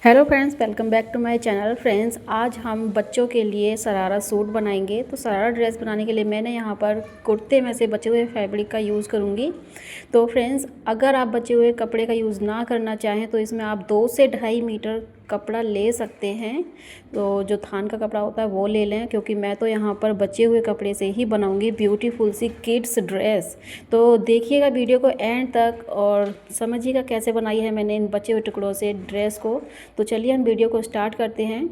Hello friends, welcome back to my channel. Friends, आज हम बच्चों के लिए शरारा सूट बनाएंगे। तो शरारा ड्रेस बनाने के लिए मैंने यहाँ पर कुर्ते में से बचे हुए फैब्रिक का यूज़ करूँगी। तो फ्रेंड्स, अगर आप बचे हुए कपड़े का यूज़ ना करना चाहें तो इसमें आप 2 से 2.5 मीटर कपड़ा ले सकते हैं। तो जो थान का कपड़ा होता है वो ले लें, क्योंकि मैं तो यहाँ पर बचे हुए कपड़े से ही बनाऊँगी ब्यूटीफुल सी किड्स ड्रेस। तो देखिएगा वीडियो को एंड तक और समझिएगा कैसे बनाई है मैंने इन बचे हुए टुकड़ों से ड्रेस को। तो चलिए हम वीडियो को स्टार्ट करते हैं।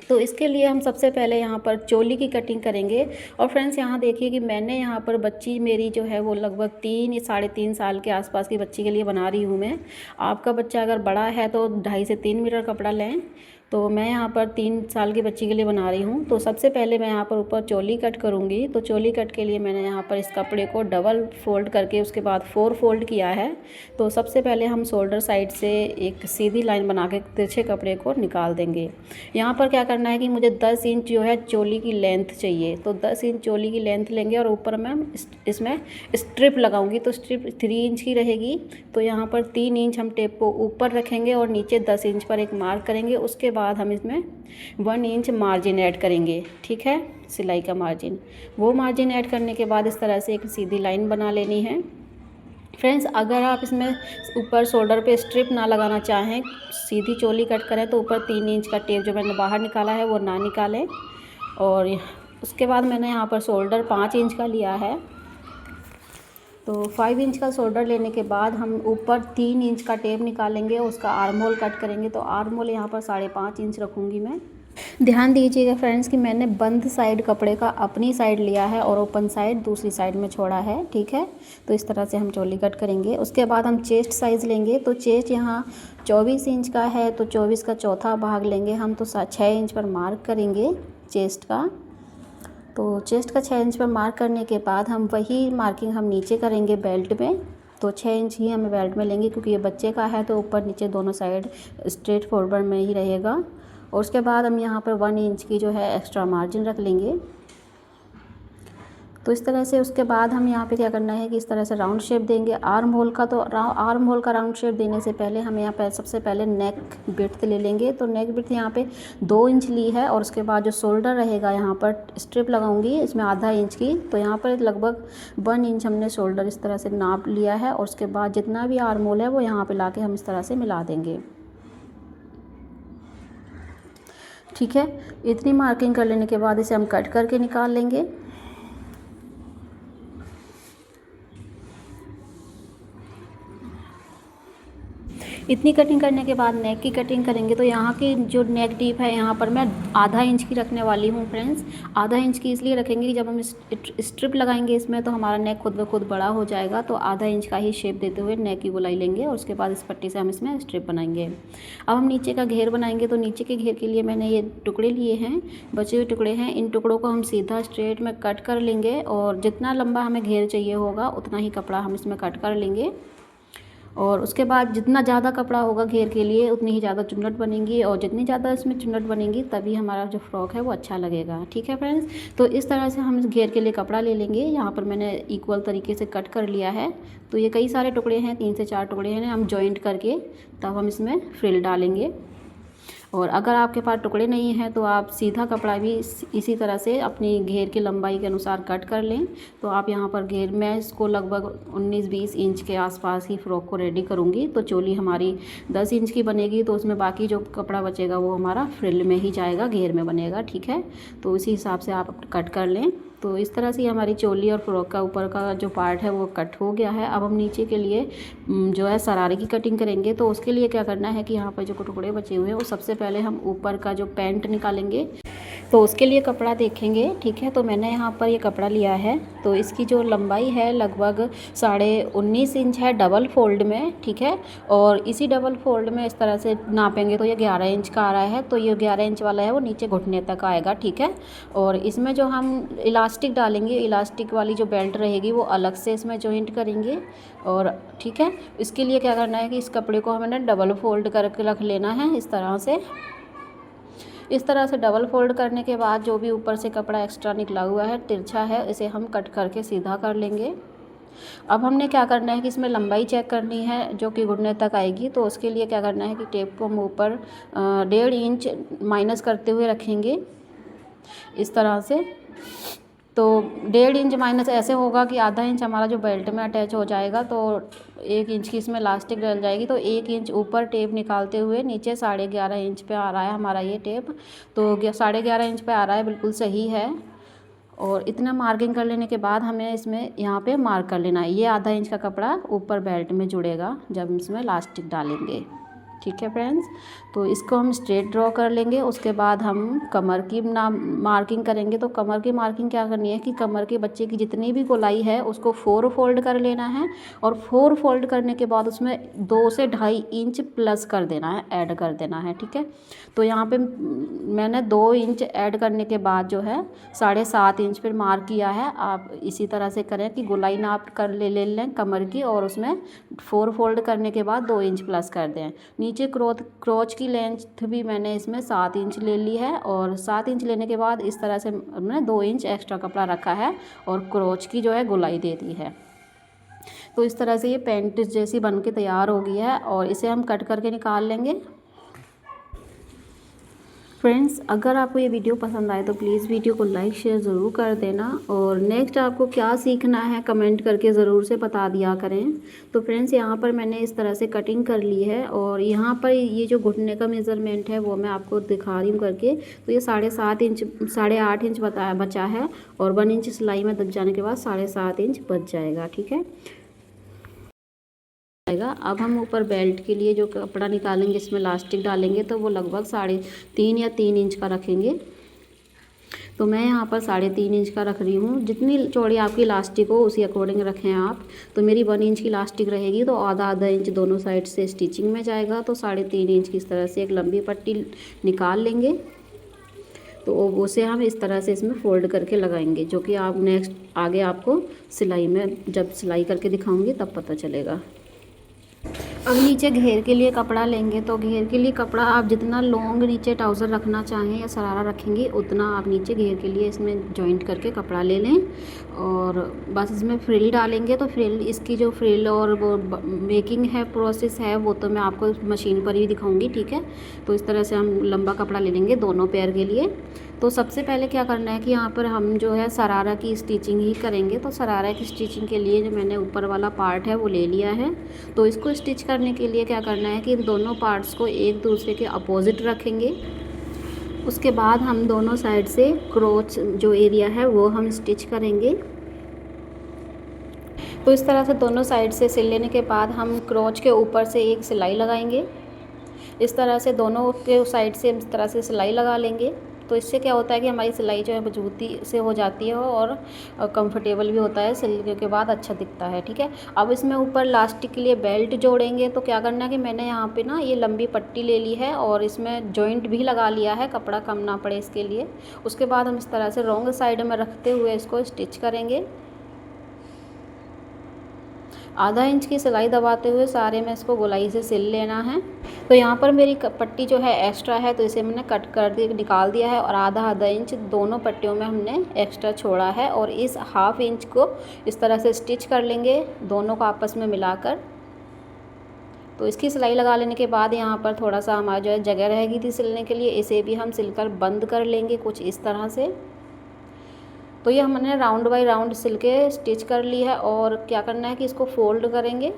तो इसके लिए हम सबसे पहले यहाँ पर चोली की कटिंग करेंगे। और फ्रेंड्स, यहाँ देखिए कि मैंने यहाँ पर बच्ची मेरी जो है वो लगभग 3 या 3.5 साल के आसपास की बच्ची के लिए बना रही हूँ मैं। आपका बच्चा अगर बड़ा है तो 2.5 से 3 मीटर कपड़ा लें। तो मैं यहाँ पर 3 साल की बच्ची के लिए बना रही हूँ। तो सबसे पहले मैं यहाँ पर ऊपर चोली कट करूँगी। तो चोली कट के लिए मैंने यहाँ पर इस कपड़े को डबल फोल्ड करके उसके बाद 4 फोल्ड किया है। तो सबसे पहले हम शोल्डर साइड से एक सीधी लाइन बना के तिरछे कपड़े को निकाल देंगे। यहाँ पर क्या करना है कि मुझे 10 इंच जो है चोली की लेंथ चाहिए। तो 10 इंच चोली की लेंथ लेंगे और ऊपर मैं इसमें स्ट्रिप लगाऊंगी। तो स्ट्रिप 3 इंच की रहेगी। तो यहाँ पर 3 इंच हम टेप को ऊपर रखेंगे और नीचे 10 इंच पर एक मार्क करेंगे। उसके बाद हम इसमें 1 इंच मार्जिन ऐड करेंगे, ठीक है, सिलाई का मार्जिन। वो मार्जिन ऐड करने के बाद इस तरह से एक सीधी लाइन बना लेनी है। फ्रेंड्स, अगर आप इसमें ऊपर शोल्डर पे स्ट्रिप ना लगाना चाहें, सीधी चोली कट करें, तो ऊपर 3 इंच का टेप जो मैंने बाहर निकाला है वो ना निकालें। और उसके बाद मैंने यहाँ पर शोल्डर 5 इंच का लिया है। तो 5 इंच का शोल्डर लेने के बाद हम ऊपर 3 इंच का टेप निकालेंगे और उसका आर्म होल कट करेंगे। तो आर्म होल यहाँ पर 5.5 इंच रखूँगी मैं। ध्यान दीजिएगा फ्रेंड्स कि मैंने बंद साइड कपड़े का अपनी साइड लिया है और ओपन साइड दूसरी साइड में छोड़ा है, ठीक है। तो इस तरह से हम चोली कट करेंगे। उसके बाद हम चेस्ट साइज़ लेंगे। तो चेस्ट यहाँ 24 इंच का है, तो 24 का चौथा भाग लेंगे हम। तो 6 इंच पर मार्क करेंगे चेस्ट का। तो चेस्ट का 6 इंच पर मार्क करने के बाद हम वही मार्किंग हम नीचे करेंगे बेल्ट में। तो 6 इंच ही हमें बेल्ट में लेंगे, क्योंकि ये बच्चे का है तो ऊपर नीचे दोनों साइड स्ट्रेट फॉरवर्ड में ही रहेगा। और उसके बाद हम यहाँ पर 1 इंच की जो है एक्स्ट्रा मार्जिन रख लेंगे। तो इस तरह से उसके बाद हम यहाँ पे क्या करना है कि इस तरह से राउंड शेप देंगे आर्म होल का। तो आर्म होल का राउंड शेप देने से पहले हम यहाँ पर सबसे पहले नेक विड्थ ले लेंगे। तो नेक विड्थ यहाँ पे 2 इंच ली है। और उसके बाद जो शोल्डर रहेगा यहाँ पर स्ट्रिप लगाऊंगी इसमें आधा इंच की। तो यहाँ पर लगभग 1 इंच हमने शोल्डर इस तरह से नाप लिया है। और उसके बाद जितना भी आर्म होल है वो यहाँ पर ला के हम इस तरह से मिला देंगे, ठीक है। इतनी मार्किंग कर लेने के बाद इसे हम कट करके निकाल लेंगे। इतनी कटिंग करने के बाद नेक की कटिंग करेंगे। तो यहाँ की जो नेक डीप है यहाँ पर मैं आधा इंच की रखने वाली हूँ फ्रेंड्स। आधा इंच की इसलिए रखेंगे कि जब हम स्ट्रिप लगाएंगे इसमें तो हमारा नेक खुद ब खुद बड़ा हो जाएगा। तो आधा इंच का ही शेप देते हुए नेक की गोलाई लेंगे और उसके बाद इस पट्टी से हम इसमें स्ट्रिप बनाएंगे। अब हम नीचे का घेर बनाएंगे। तो नीचे के घेर के लिए मैंने ये टुकड़े लिए हैं, बचे हुए टुकड़े हैं। इन टुकड़ों को हम सीधा स्ट्रेट में कट कर लेंगे और जितना लंबा हमें घेर चाहिए होगा उतना ही कपड़ा हम इसमें कट कर लेंगे। और उसके बाद जितना ज़्यादा कपड़ा होगा घेर के लिए उतनी ही ज़्यादा चुन्नट बनेंगी, और जितनी ज़्यादा इसमें चुन्नट बनेंगी तभी हमारा जो फ्रॉक है वो अच्छा लगेगा, ठीक है फ्रेंड्स। तो इस तरह से हम इस घेर के लिए कपड़ा ले लेंगे। यहाँ पर मैंने इक्वल तरीके से कट कर लिया है। तो ये कई सारे टुकड़े हैं, 3 से 4 टुकड़े हैं, हम जॉइंट करके तब हम इसमें फ्रिल डालेंगे। और अगर आपके पास टुकड़े नहीं हैं तो आप सीधा कपड़ा भी इसी तरह से अपनी घेर की लंबाई के अनुसार कट कर लें। तो आप यहाँ पर घेर में इसको लगभग 19-20 इंच के आसपास ही फ्रॉक को रेडी करूँगी। तो चोली हमारी 10 इंच की बनेगी, तो उसमें बाकी जो कपड़ा बचेगा वो हमारा फ्रिल में ही जाएगा, घेर में बनेगा, ठीक है। तो उसी हिसाब से आप कट कर लें। तो इस तरह से हमारी चोली और फ्रॉक का ऊपर का जो पार्ट है वो कट हो गया है। अब हम नीचे के लिए जो है शरारे की कटिंग करेंगे। तो उसके लिए क्या करना है कि यहाँ पर जो टुकड़े बचे हुए हैं वो सबसे पहले हम ऊपर का जो पैंट निकालेंगे। तो उसके लिए कपड़ा देखेंगे, ठीक है। तो मैंने यहाँ पर ये कपड़ा लिया है। तो इसकी जो लंबाई है लगभग 19.5 इंच है डबल फोल्ड में, ठीक है। और इसी डबल फोल्ड में इस तरह से नापेंगे तो ये 11 इंच का आ रहा है। तो ये 11 इंच वाला है वो नीचे घुटने तक आएगा, ठीक है। और इसमें जो हम इलास्टिक डालेंगे, इलास्टिक वाली जो बेल्ट रहेगी वो अलग से इसमें जॉइंट करेंगे। और ठीक है, इसके लिए क्या करना है कि इस कपड़े को हमें डबल फोल्ड करके रख लेना है इस तरह से। इस तरह से डबल फोल्ड करने के बाद जो भी ऊपर से कपड़ा एक्स्ट्रा निकला हुआ है, तिरछा है, इसे हम कट करके सीधा कर लेंगे। अब हमने क्या करना है कि इसमें लंबाई चेक करनी है जो कि घुटने तक आएगी। तो उसके लिए क्या करना है कि टेप को हम ऊपर 1.5 इंच माइनस करते हुए रखेंगे इस तरह से। तो 1.5 इंच माइनस ऐसे होगा कि आधा इंच हमारा जो बेल्ट में अटैच हो जाएगा, तो 1 इंच की इसमें इलास्टिक डल जाएगी। तो 1 इंच ऊपर टेप निकालते हुए नीचे 11.5 इंच पे आ रहा है हमारा ये टेप। तो 11.5 इंच पे आ रहा है, बिल्कुल सही है। और इतना मार्किंग कर लेने के बाद हमें इसमें यहाँ पे मार्क कर लेना है। ये आधा इंच का कपड़ा ऊपर बेल्ट में जुड़ेगा जब हम इसमें इलास्टिक डालेंगे। ठीक है फ्रेंड्स, तो इसको हम स्ट्रेट ड्रॉ कर लेंगे। उसके बाद हम कमर की मार्किंग करेंगे। तो कमर की मार्किंग क्या करनी है कि कमर के बच्चे की जितनी भी गोलाई है उसको 4 फोल्ड कर लेना है, और 4 फोल्ड करने के बाद उसमें 2 से 2.5 इंच प्लस कर देना है, ऐड कर देना है। ठीक है, तो यहाँ पे मैंने 2 इंच ऐड करने के बाद जो है 7.5 इंच पर मार्क किया है। आप इसी तरह से करें कि गोलाई नाप कर ले लें कमर की, और उसमें 4 फोल्ड करने के बाद 2 इंच प्लस कर दें। नीचे क्रोच की लेंथ भी मैंने इसमें 7 इंच ले ली है, और 7 इंच लेने के बाद इस तरह से मैंने 2 इंच एक्स्ट्रा कपड़ा रखा है और क्रोच की जो है गोलाई दे दी है। तो इस तरह से ये पैंट जैसी बन के तैयार हो गई है, और इसे हम कट करके निकाल लेंगे। फ्रेंड्स, अगर आपको ये वीडियो पसंद आए तो प्लीज़ वीडियो को लाइक शेयर ज़रूर कर देना, और नेक्स्ट आपको क्या सीखना है कमेंट करके ज़रूर से बता दिया करें। तो फ्रेंड्स, यहाँ पर मैंने इस तरह से कटिंग कर ली है, और यहाँ पर ये जो घुटने का मेज़रमेंट है वो मैं आपको दिखा रही हूँ करके। तो ये 7.5 इंच 8.5 इंच बचा है, और 1 इंच सिलाई में दब जाने के बाद 7.5 इंच बच जाएगा। ठीक है, अब हम ऊपर बेल्ट के लिए जो कपड़ा निकालेंगे इसमें इलास्टिक डालेंगे, तो वो लगभग 3.5 या 3 इंच का रखेंगे। तो मैं यहाँ पर 3.5 इंच का रख रही हूँ। जितनी चौड़ी आपकी इलास्टिक हो उसी अकॉर्डिंग रखें आप। तो मेरी 1 इंच की इलास्टिक रहेगी, तो आधा इंच दोनों साइड से स्टिचिंग में जाएगा। तो 3.5 इंच की इस तरह से एक लंबी पट्टी निकाल लेंगे। तो उसे हम इस तरह से इसमें फोल्ड करके लगाएंगे, जो कि आप नेक्स्ट आगे आपको सिलाई में जब सिलाई करके दिखाऊँगी तब पता चलेगा। अब नीचे घेर के लिए कपड़ा लेंगे। तो घेर के लिए कपड़ा आप जितना लॉन्ग नीचे ट्राउज़र रखना चाहें या शरारा रखेंगे उतना आप नीचे घेर के लिए इसमें जॉइंट करके कपड़ा ले लें, और बस इसमें फ्रिल डालेंगे। तो फ्रिल, इसकी जो फ्रिल और वो मेकिंग है, प्रोसेस है, वो तो मैं आपको मशीन पर ही दिखाऊंगी। ठीक है, तो इस तरह से हम लंबा कपड़ा ले लेंगे दोनों पैर के लिए। तो सबसे पहले क्या करना है कि यहाँ पर हम जो है शरारा की स्टिचिंग ही करेंगे। तो शरारा की स्टिचिंग के लिए जो मैंने ऊपर वाला पार्ट है वो ले लिया है। तो इसको स्टिच करने के लिए क्या करना है कि इन दोनों पार्ट्स को एक दूसरे के अपोजिट रखेंगे। उसके बाद हम दोनों साइड से क्रोच जो एरिया है वो हम स्टिच करेंगे। तो इस तरह से दोनों साइड से सिल लेने के बाद हम क्रोच के ऊपर से एक सिलाई लगाएंगे। इस तरह से दोनों के साइड से इस तरह से सिलाई लगा लेंगे। तो इससे क्या होता है कि हमारी सिलाई जो है मजबूती से हो जाती है, और कंफर्टेबल भी होता है, सिलने के बाद अच्छा दिखता है। ठीक है, अब इसमें ऊपर इलास्टिक के लिए बेल्ट जोड़ेंगे। तो क्या करना है कि मैंने यहाँ पे ना ये लंबी पट्टी ले ली है, और इसमें जॉइंट भी लगा लिया है, कपड़ा कम ना पड़े इसके लिए। उसके बाद हम इस तरह से रॉन्ग साइड में रखते हुए इसको स्टिच करेंगे। आधा इंच की सिलाई दबाते हुए सारे में इसको गोलाई से सिल लेना है। तो यहाँ पर मेरी पट्टी जो है एक्स्ट्रा है, तो इसे मैंने कट कर निकाल दिया है, और आधा इंच दोनों पट्टियों में हमने एक्स्ट्रा छोड़ा है, और इस ½ इंच को इस तरह से स्टिच कर लेंगे दोनों को आपस में मिलाकर। तो इसकी सिलाई लगा लेने के बाद यहाँ पर थोड़ा सा हमारा जो है जगह रहेगी थी सिलने के लिए, इसे भी हम सिलकर बंद कर लेंगे कुछ इस तरह से। तो ये हमने राउंड बाई राउंड सिल के स्टिच कर ली है, और क्या करना है कि इसको फोल्ड करेंगे।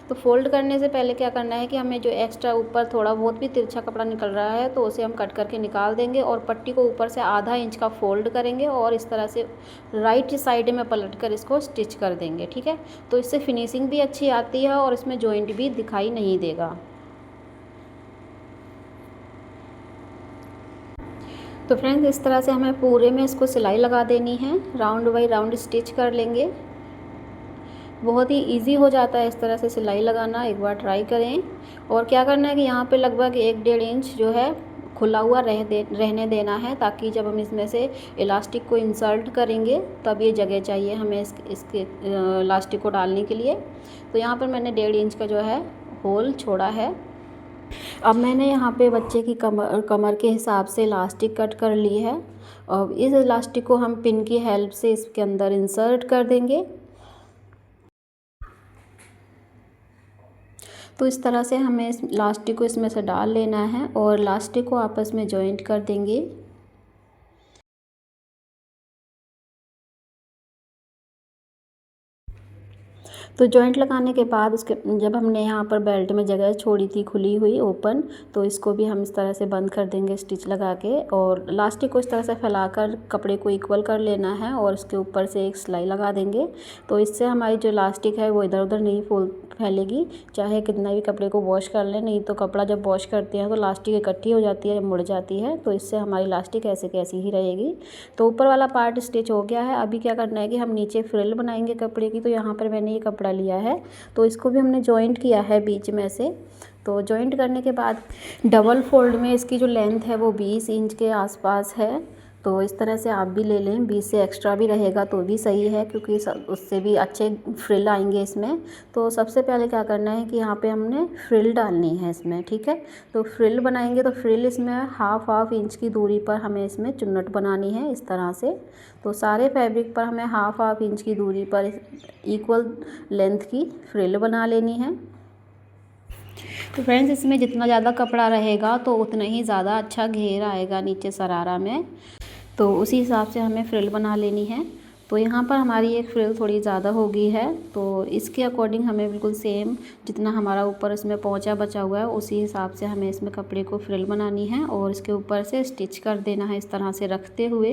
तो फोल्ड करने से पहले क्या करना है कि हमें जो एक्स्ट्रा ऊपर थोड़ा बहुत भी तिरछा कपड़ा निकल रहा है तो उसे हम कट करके निकाल देंगे, और पट्टी को ऊपर से आधा इंच का फोल्ड करेंगे, और इस तरह से राइट साइड में पलट कर इसको स्टिच कर देंगे। ठीक है, तो इससे फिनिशिंग भी अच्छी आती है, और इसमें जॉइंट भी दिखाई नहीं देगा। तो फ्रेंड्स, इस तरह से हमें पूरे में इसको सिलाई लगा देनी है, राउंड बाई राउंड स्टिच कर लेंगे। बहुत ही इजी हो जाता है इस तरह से सिलाई लगाना, एक बार ट्राई करें। और क्या करना है कि यहाँ पे लगभग 1-1.5 इंच जो है खुला हुआ रहने देना है, ताकि जब हम इसमें से इलास्टिक को इंसर्ट करेंगे तब ये जगह चाहिए हमें इसके इलास्टिक को डालने के लिए। तो यहाँ पर मैंने 1.5 इंच का जो है होल छोड़ा है। अब मैंने यहाँ पे बच्चे की कमर के हिसाब से इलास्टिक कट कर ली है, और इस इलास्टिक को हम पिन की हेल्प से इसके अंदर इंसर्ट कर देंगे। तो इस तरह से हमें इस लास्टिक को इसमें से डाल लेना है और लास्टिक को आपस में जॉइंट कर देंगे। तो जॉइंट लगाने के बाद उसके जब हमने यहाँ पर बेल्ट में जगह छोड़ी थी खुली हुई ओपन, तो इसको भी हम इस तरह से बंद कर देंगे स्टिच लगा के, और लास्टिक को इस तरह से फैलाकर कपड़े को इक्वल कर लेना है और इसके ऊपर से एक सिलाई लगा देंगे। तो इससे हमारी जो लास्टिक है वो इधर उधर नहीं फैलेगी, चाहे कितना भी कपड़े को वॉश कर लें। नहीं तो कपड़ा जब वॉश करते हैं तो लास्टिक इकट्ठी हो जाती है, मुड़ जाती है, तो इससे हमारी लास्टिक ऐसे कैसी ही रहेगी। तो ऊपर वाला पार्ट स्टिच हो गया है। अभी क्या करना है कि हम नीचे फ्रिल बनाएंगे कपड़े की। तो यहाँ पर मैंने ये कपड़ा लिया है, तो इसको भी हमने जॉइंट किया है बीच में से। तो जॉइंट करने के बाद डबल फोल्ड में इसकी जो लेंथ है वो 20 इंच के आसपास है। तो इस तरह से आप भी ले लें, 20 से एक्स्ट्रा भी रहेगा तो भी सही है, क्योंकि उससे भी अच्छे फ्रिल आएंगे इसमें। तो सबसे पहले क्या करना है कि यहाँ पे हमने फ्रिल डालनी है इसमें, ठीक है। तो फ्रिल बनाएंगे तो फ्रिल इसमें हाफ इंच की दूरी पर हमें इसमें चुन्नट बनानी है इस तरह से। तो सारे फैब्रिक पर हमें हाफ इंच की दूरी पर इक्वल लेंथ की फ्रिल बना लेनी है। तो फ्रेंड्स, इसमें जितना ज़्यादा कपड़ा रहेगा तो उतना ही ज़्यादा अच्छा घेर आएगा नीचे शरारा में। तो उसी हिसाब से हमें फ्रिल बना लेनी है। तो यहाँ पर हमारी एक फ्रिल थोड़ी ज़्यादा हो गई है, तो इसके अकॉर्डिंग हमें बिल्कुल सेम जितना हमारा ऊपर इसमें पोंचा बचा हुआ है उसी हिसाब से हमें इसमें कपड़े को फ्रिल बनानी है और इसके ऊपर से स्टिच कर देना है इस तरह से रखते हुए।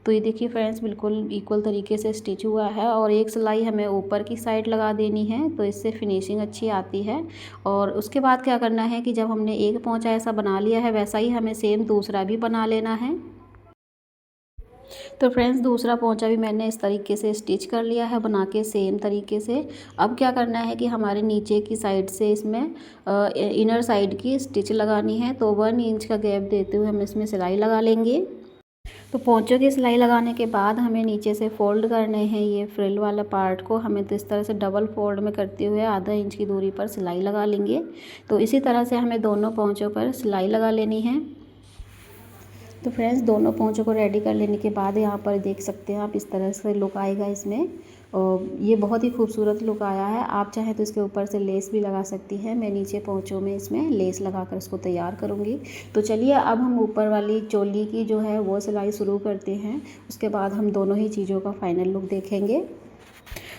तो ये देखिए फ्रेंड्स, बिल्कुल इक्वल तरीके से स्टिच हुआ है और एक सिलाई हमें ऊपर की साइड लगा देनी है, तो इससे फिनिशिंग अच्छी आती है। और उसके बाद क्या करना है कि जब हमने एक पोंचा ऐसा बना लिया है, वैसा ही हमें सेम दूसरा भी बना लेना है। तो फ्रेंड्स, दूसरा पोंचा भी मैंने इस तरीके से स्टिच कर लिया है बना के सेम तरीके से। अब क्या करना है कि हमारे नीचे की साइड से इसमें इनर साइड की स्टिच लगानी है। तो 1 इंच का गैप देते हुए हम इसमें सिलाई लगा लेंगे। तो पोंचों की सिलाई लगाने के बाद हमें नीचे से फोल्ड करने हैं ये फ्रिल वाला पार्ट को। हमें तो इस तरह से डबल फोल्ड में करते हुए आधा इंच की दूरी पर सिलाई लगा लेंगे। तो इसी तरह से हमें दोनों पोंचों पर सिलाई लगा लेनी है। तो फ्रेंड्स, दोनों पोंचों को रेडी कर लेने के बाद यहाँ पर देख सकते हैं आप, इस तरह से लुक आएगा इसमें। और ये बहुत ही खूबसूरत लुक आया है। आप चाहें तो इसके ऊपर से लेस भी लगा सकती हैं। मैं नीचे पोंचों में इसमें लेस लगाकर इसको तैयार करूँगी। तो चलिए अब हम ऊपर वाली चोली की जो है वो सिलाई शुरू करते हैं। उसके बाद हम दोनों ही चीज़ों का फाइनल लुक देखेंगे।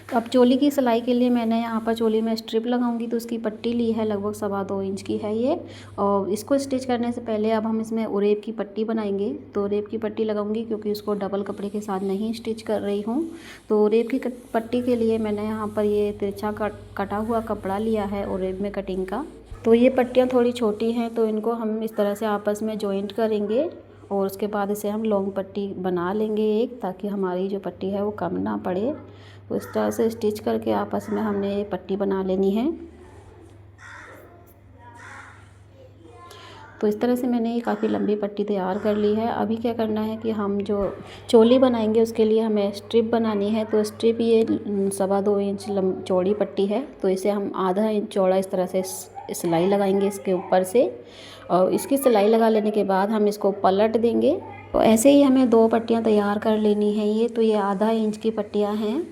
तो अब चोली की सिलाई के लिए मैंने यहाँ पर चोली में स्ट्रिप लगाऊंगी, तो उसकी पट्टी ली है, लगभग 2.25 इंच की है ये। और इसको स्टिच करने से पहले अब हम इसमें उरेब की पट्टी बनाएंगे। तो उरेब की पट्टी लगाऊंगी क्योंकि उसको डबल कपड़े के साथ नहीं स्टिच कर रही हूँ। तो उरेब की पट्टी के लिए मैंने यहाँ पर ये तिरछा कटा हुआ कपड़ा लिया है उरेब में कटिंग का। तो ये पट्टियाँ थोड़ी छोटी हैं, तो इनको हम इस तरह से आपस में जॉइंट करेंगे और उसके बाद इसे हम लॉन्ग पट्टी बना लेंगे एक, ताकि हमारी जो पट्टी है वो कम ना पड़े। तो इस तरह से स्टिच करके आपस में हमने ये पट्टी बना लेनी है। तो इस तरह से मैंने ये काफ़ी लंबी पट्टी तैयार कर ली है। अभी क्या करना है कि हम जो चोली बनाएंगे उसके लिए हमें स्ट्रिप बनानी है। तो स्ट्रिप ये 2.25 इंच चौड़ी पट्टी है, तो इसे हम आधा इंच चौड़ा इस तरह से सिलाई लगाएंगे इसके ऊपर से। और इसकी सिलाई लगा लेने के बाद हम इसको पलट देंगे। तो ऐसे ही हमें 2 पट्टियाँ तैयार कर लेनी है। ये तो ये आधा इंच की पट्टियाँ हैं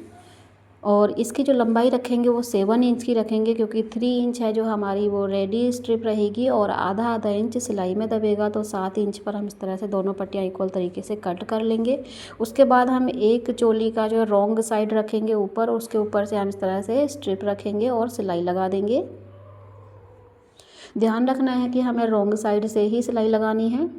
और इसकी जो लंबाई रखेंगे वो 7 इंच की रखेंगे, क्योंकि 3 इंच है जो हमारी वो रेडी स्ट्रिप रहेगी और आधा इंच सिलाई में दबेगा। तो 7 इंच पर हम इस तरह से दोनों पट्टियाँ इक्वल तरीके से कट कर लेंगे। उसके बाद हम एक चोली का जो रॉन्ग साइड रखेंगे ऊपर, उसके ऊपर से हम इस तरह से स्ट्रिप रखेंगे और सिलाई लगा देंगे। ध्यान रखना है कि हमें रॉन्ग साइड से ही सिलाई लगानी है।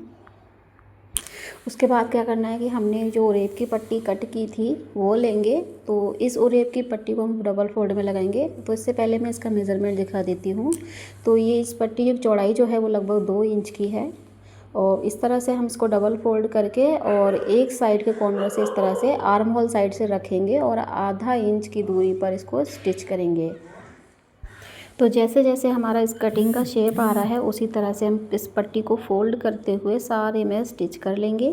उसके बाद क्या करना है कि हमने जो उरेब की पट्टी कट की थी वो लेंगे। तो इस उरेब की पट्टी को हम डबल फोल्ड में लगाएंगे। तो इससे पहले मैं इसका मेज़रमेंट दिखा देती हूँ। तो ये इस पट्टी की चौड़ाई जो है वो लगभग 2 इंच की है और इस तरह से हम इसको डबल फोल्ड करके और एक साइड के कॉर्नर से इस तरह से आर्म होल साइड से रखेंगे और आधा इंच की दूरी पर इसको स्टिच करेंगे। तो जैसे जैसे हमारा इस कटिंग का शेप आ रहा है उसी तरह से हम इस पट्टी को फोल्ड करते हुए सारे में स्टिच कर लेंगे।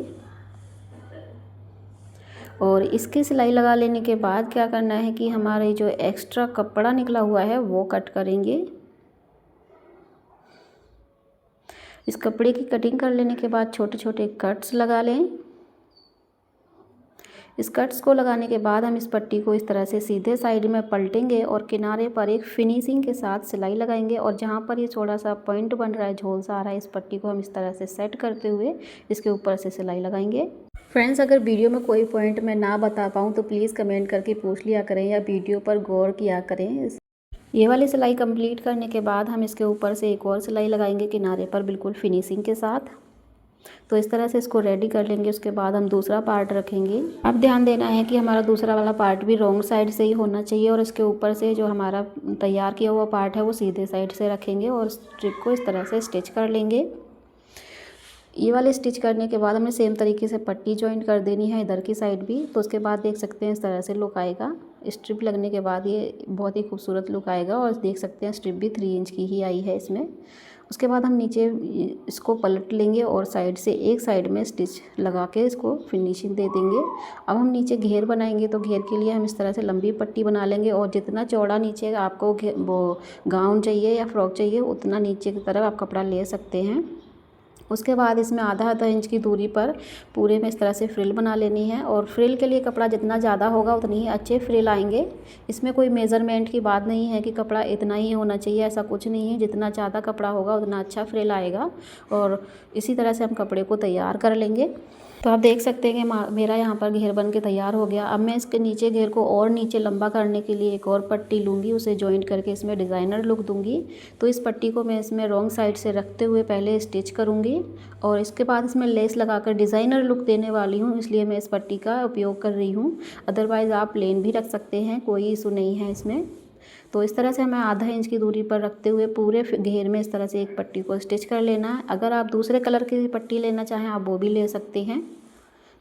और इसकी सिलाई लगा लेने के बाद क्या करना है कि हमारे जो एक्स्ट्रा कपड़ा निकला हुआ है वो कट करेंगे। इस कपड़े की कटिंग कर लेने के बाद छोटे छोटे कट्स लगा लें। स्कर्ट्स को लगाने के बाद हम इस पट्टी को इस तरह से सीधे साइड में पलटेंगे और किनारे पर एक फिनिशिंग के साथ सिलाई लगाएंगे। और जहाँ पर ये थोड़ा सा पॉइंट बन रहा है, झोल सा आ रहा है, इस पट्टी को हम इस तरह से सेट करते हुए इसके ऊपर से सिलाई लगाएंगे। फ्रेंड्स, अगर वीडियो में कोई पॉइंट मैं ना बता पाऊँ तो प्लीज़ कमेंट करके पूछ लिया करें या वीडियो पर गौर किया करें। ये वाली सिलाई कंप्लीट करने के बाद हम इसके ऊपर से एक और सिलाई लगाएंगे किनारे पर बिल्कुल फिनिशिंग के साथ। तो इस तरह से इसको रेडी कर लेंगे। उसके बाद हम दूसरा पार्ट रखेंगे। अब ध्यान देना है कि हमारा दूसरा वाला पार्ट भी रॉन्ग साइड से ही होना चाहिए और इसके ऊपर से जो हमारा तैयार किया हुआ पार्ट है वो सीधे साइड से रखेंगे और स्ट्रिप को इस तरह से स्टिच कर लेंगे। ये वाले स्टिच करने के बाद हमें सेम तरीके से पट्टी जॉइंट कर देनी है इधर की साइड भी। तो उसके बाद देख सकते हैं इस तरह से लुक आएगा। स्ट्रिप लगने के बाद ये बहुत ही खूबसूरत लुक आएगा और देख सकते हैं स्ट्रिप भी 3 इंच की ही आई है इसमें। उसके बाद हम नीचे इसको पलट लेंगे और साइड से एक साइड में स्टिच लगा के इसको फिनिशिंग दे देंगे। अब हम नीचे घेर बनाएंगे। तो घेर के लिए हम इस तरह से लंबी पट्टी बना लेंगे और जितना चौड़ा नीचे आपको वो गाउन चाहिए या फ्रॉक चाहिए उतना नीचे की तरफ आप कपड़ा ले सकते हैं। उसके बाद इसमें आधा इंच की दूरी पर पूरे में इस तरह से फ्रिल बना लेनी है। और फ्रिल के लिए कपड़ा जितना ज़्यादा होगा उतनी ही अच्छे फ्रिल आएंगे। इसमें कोई मेज़रमेंट की बात नहीं है कि कपड़ा इतना ही होना चाहिए, ऐसा कुछ नहीं है। जितना ज़्यादा कपड़ा होगा उतना अच्छा फ्रिल आएगा। और इसी तरह से हम कपड़े को तैयार कर लेंगे। तो आप देख सकते हैं कि मेरा यहाँ पर घेर बन के तैयार हो गया। अब मैं इसके नीचे घेर को और नीचे लंबा करने के लिए एक और पट्टी लूँगी, उसे जॉइंट करके इसमें डिज़ाइनर लुक दूँगी। तो इस पट्टी को मैं इसमें रॉन्ग साइड से रखते हुए पहले स्टिच करूँगी और इसके बाद इसमें लेस लगाकर डिज़ाइनर लुक देने वाली हूँ, इसलिए मैं इस पट्टी का उपयोग कर रही हूँ। अदरवाइज़ आप प्लेन भी रख सकते हैं, कोई इशू नहीं है इसमें। तो इस तरह से हमें आधा इंच की दूरी पर रखते हुए पूरे घेर में इस तरह से एक पट्टी को स्टिच कर लेना है। अगर आप दूसरे कलर की पट्टी लेना चाहें आप वो भी ले सकते हैं।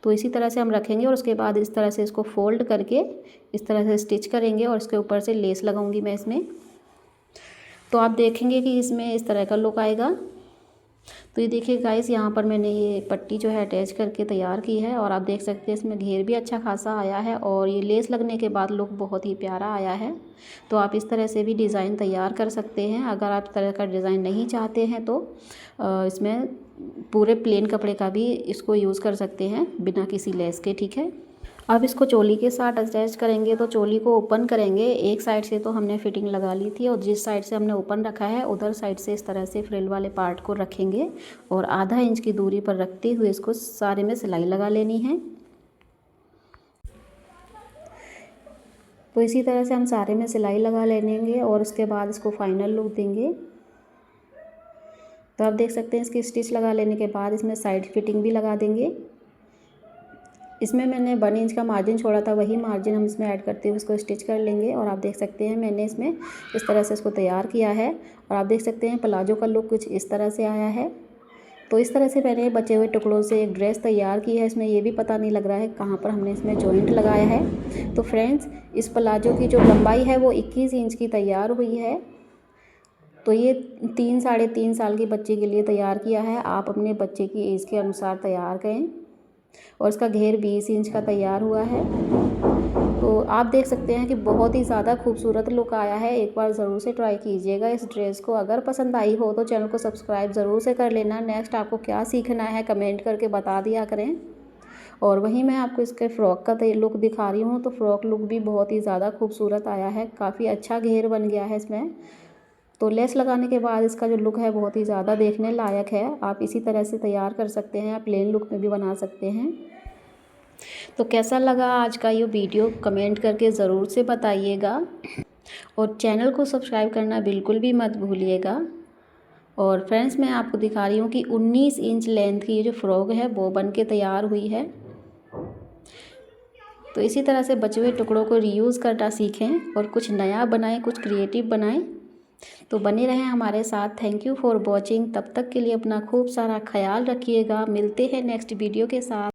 तो इसी तरह से हम रखेंगे और उसके बाद इस तरह से इसको फोल्ड करके इस तरह से स्टिच करेंगे और इसके ऊपर से लेस लगाऊंगी मैं इसमें। तो आप देखेंगे कि इसमें इस तरह का लुक आएगा। तो ये देखिए गाइस, यहाँ पर मैंने ये पट्टी जो है अटैच करके तैयार की है और आप देख सकते हैं इसमें घेर भी अच्छा खासा आया है और ये लेस लगने के बाद लुक बहुत ही प्यारा आया है। तो आप इस तरह से भी डिज़ाइन तैयार कर सकते हैं। अगर आप इस तरह का डिज़ाइन नहीं चाहते हैं तो इसमें पूरे प्लेन कपड़े का भी इसको यूज़ कर सकते हैं बिना किसी लेस के, ठीक है। अब इसको चोली के साथ अटैच करेंगे। तो चोली को ओपन करेंगे। एक साइड से तो हमने फिटिंग लगा ली थी और जिस साइड से हमने ओपन रखा है उधर साइड से इस तरह से फ्रिल वाले पार्ट को रखेंगे और आधा इंच की दूरी पर रखते हुए इसको सारे में सिलाई लगा लेनी है। तो इसी तरह से हम सारे में सिलाई लगा लेंगे और उसके बाद इसको फाइनल लुक देंगे। तो आप देख सकते हैं इसकी स्टिच लगा लेने के बाद इसमें साइड फिटिंग भी लगा देंगे। इसमें मैंने 1 इंच का मार्जिन छोड़ा था, वही मार्जिन हम इसमें ऐड करते हुए इसको स्टिच कर लेंगे। और आप देख सकते हैं मैंने इसमें इस तरह से इसको तैयार किया है और आप देख सकते हैं प्लाजो का लुक कुछ इस तरह से आया है। तो इस तरह से मैंने बचे हुए टुकड़ों से एक ड्रेस तैयार की है। इसमें ये भी पता नहीं लग रहा है कहाँ पर हमने इसमें जॉइंट लगाया है। तो फ्रेंड्स, इस प्लाजो की जो लंबाई है वो 21 इंच की तैयार हुई है। तो ये 3 साढ़े 3 साल के बच्चे के लिए तैयार किया है। आप अपने बच्चे की एज के अनुसार तैयार करें। और इसका घेर 20 इंच का तैयार हुआ है। तो आप देख सकते हैं कि बहुत ही ज़्यादा खूबसूरत लुक आया है। एक बार ज़रूर से ट्राई कीजिएगा इस ड्रेस को। अगर पसंद आई हो तो चैनल को सब्सक्राइब ज़रूर से कर लेना। नेक्स्ट आपको क्या सीखना है कमेंट करके बता दिया करें। और वहीं मैं आपको इसके फ़्रॉक का लुक दिखा रही हूँ। तो फ़्रॉक लुक भी बहुत ही ज़्यादा खूबसूरत आया है, काफ़ी अच्छा घेर बन गया है इसमें। तो लेस लगाने के बाद इसका जो लुक है बहुत ही ज़्यादा देखने लायक है। आप इसी तरह से तैयार कर सकते हैं, आप प्लेन लुक में भी बना सकते हैं। तो कैसा लगा आज का ये वीडियो कमेंट करके ज़रूर से बताइएगा और चैनल को सब्सक्राइब करना बिल्कुल भी मत भूलिएगा। और फ्रेंड्स, मैं आपको दिखा रही हूँ कि 19 इंच लेंथ की ये जो फ्रॉक है वो बन के तैयार हुई है। तो इसी तरह से बचे हुए टुकड़ों को रीयूज़ करना सीखें और कुछ नया बनाएं, कुछ क्रिएटिव बनाएं। तो बने रहें हमारे साथ। Thank you for watching. तब तक के लिए अपना खूब सारा ख्याल रखिएगा। मिलते हैं नेक्स्ट वीडियो के साथ।